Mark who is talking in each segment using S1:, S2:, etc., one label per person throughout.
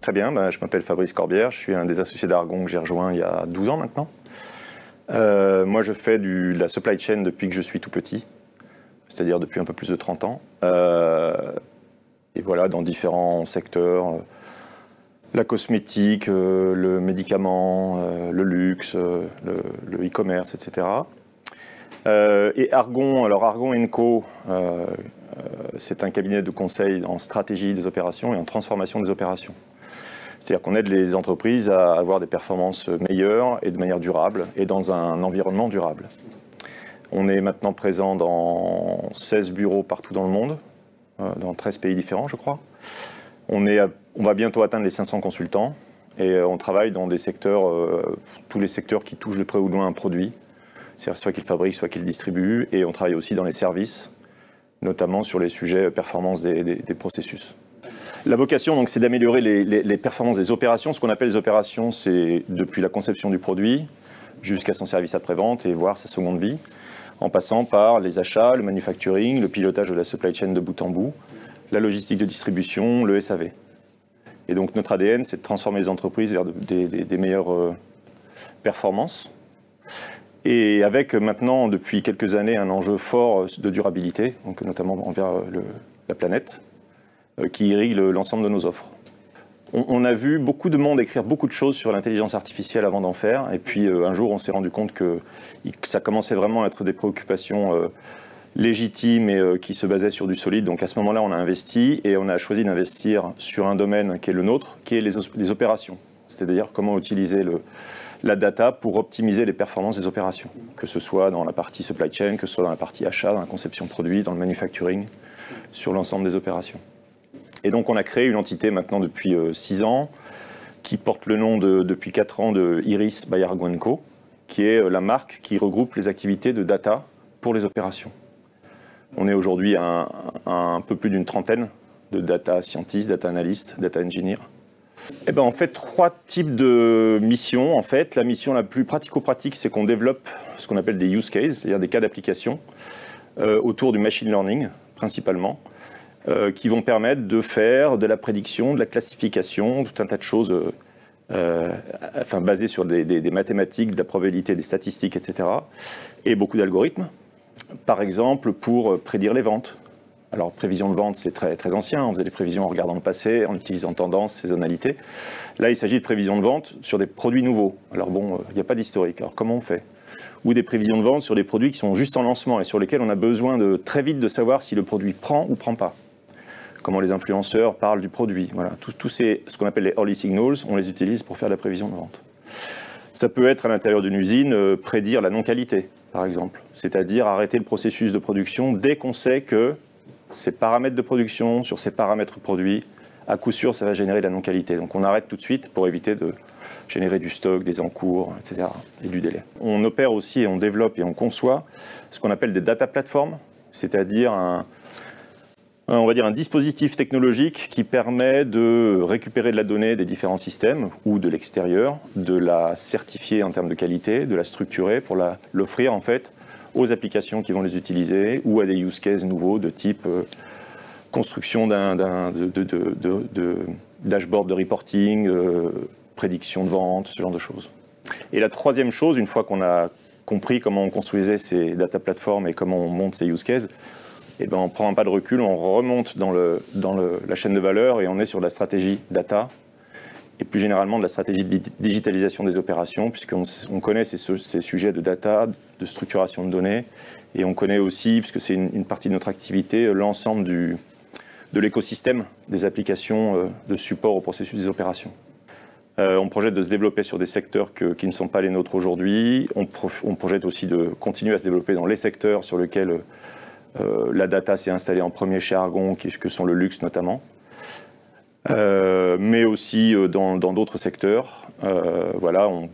S1: Très bien, je m'appelle Fabrice Corbière, je suis un des associés d'Argon que j'ai rejoint il y a 12 ans maintenant. Moi je fais de la supply chain depuis que je suis tout petit, c'est-à-dire depuis un peu plus de 30 ans. Et voilà, dans différents secteurs, la cosmétique, le médicament, le luxe, le e-commerce, etc. Et Argon, alors Argon & Co, c'est un cabinet de conseil en stratégie des opérations et en transformation des opérations. C'est-à-dire qu'on aide les entreprises à avoir des performances meilleures et de manière durable et dans un environnement durable. On est maintenant présent dans 16 bureaux partout dans le monde, dans 13 pays différents, je crois. On va bientôt atteindre les 500 consultants et on travaille dans des secteurs, tous les secteurs qui touchent de près ou de loin un produit. C'est-à-dire soit qu'ils fabriquent, soit qu'ils distribuent. Et on travaille aussi dans les services, notamment sur les sujets performance des processus. La vocation, c'est d'améliorer les performances des opérations. Ce qu'on appelle les opérations, c'est depuis la conception du produit jusqu'à son service après-vente et voire sa seconde vie, en passant par les achats, le manufacturing, le pilotage de la supply chain de bout en bout, la logistique de distribution, le SAV. Et donc notre ADN, c'est de transformer les entreprises vers des meilleures performances. Et avec maintenant, depuis quelques années, un enjeu fort de durabilité, donc notamment envers la planète, qui irrigue l'ensemble de nos offres. On a vu beaucoup de monde écrire beaucoup de choses sur l'intelligence artificielle avant d'en faire, et puis un jour on s'est rendu compte que ça commençait vraiment à être des préoccupations légitimes et qui se basaient sur du solide. Donc à ce moment-là, on a investi, et on a choisi d'investir sur un domaine qui est le nôtre, qui est les opérations. C'est-à-dire comment utiliser la data pour optimiser les performances des opérations, que ce soit dans la partie supply chain, que ce soit dans la partie achat, dans la conception produit, dans le manufacturing, sur l'ensemble des opérations. Et donc on a créé une entité maintenant depuis 6 ans, qui porte le nom depuis 4 ans de Iris by Argon & Co, qui est la marque qui regroupe les activités de data pour les opérations. On est aujourd'hui à un peu plus d'une trentaine de data scientists, data analystes, data engineers. Eh ben, on fait 3 types de missions. En fait, la mission la plus pratico-pratique, c'est qu'on développe ce qu'on appelle des use cases, c'est-à-dire des cas d'application autour du machine learning, principalement, qui vont permettre de faire de la prédiction, de la classification, tout un tas de choses basées sur des mathématiques, de la probabilité, des statistiques, etc. Et beaucoup d'algorithmes, par exemple, pour prédire les ventes. Alors, prévision de vente, c'est très, très ancien. On faisait des prévisions en regardant le passé, en utilisant tendance, saisonnalité. Là, il s'agit de prévisions de vente sur des produits nouveaux. Alors bon, il n'y a pas d'historique. Alors, comment on fait? Ou des prévisions de vente sur des produits qui sont juste en lancement et sur lesquels on a besoin très vite de savoir si le produit prend ou prend pas. Comment les influenceurs parlent du produit. Voilà. Tous ce qu'on appelle les early signals, on les utilise pour faire de la prévision de vente. Ça peut être à l'intérieur d'une usine, prédire la non-qualité, par exemple. C'est-à-dire arrêter le processus de production dès qu'on sait que ces paramètres de production, sur ces paramètres produits, à coup sûr, ça va générer de la non-qualité. Donc on arrête tout de suite pour éviter de générer du stock, des encours, etc. et du délai. On opère aussi et on développe et on conçoit ce qu'on appelle des data platforms, c'est-à-dire on va dire un dispositif technologique qui permet de récupérer de la donnée des différents systèmes ou de l'extérieur, de la certifier en termes de qualité, de la structurer pour l'offrir en fait aux applications qui vont les utiliser ou à des use cases nouveaux de type construction de dashboard de reporting, prédiction de vente, ce genre de choses. Et la troisième chose, une fois qu'on a compris comment on construisait ces data platforms et comment on monte ces use cases, eh ben on prend un pas de recul, on remonte dans la chaîne de valeur et on est sur la stratégie data et plus généralement de la stratégie de digitalisation des opérations, puisqu'on connaît ces sujets de data, de structuration de données, et on connaît aussi, puisque c'est une partie de notre activité, l'ensemble de l'écosystème des applications de support au processus des opérations. On projette de se développer sur des secteurs qui ne sont pas les nôtres aujourd'hui. On projette aussi de continuer à se développer dans les secteurs sur lesquels la data s'est installée en premier chez Argon, que sont le luxe notamment. Mais aussi dans d'autres secteurs. Voilà, on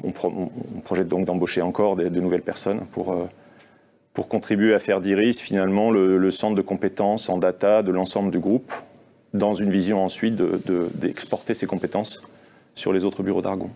S1: projette donc d'embaucher encore de nouvelles personnes pour contribuer à faire d'Iris finalement le centre de compétences en data de l'ensemble du groupe, dans une vision ensuite d'exporter ces compétences sur les autres bureaux d'Argon.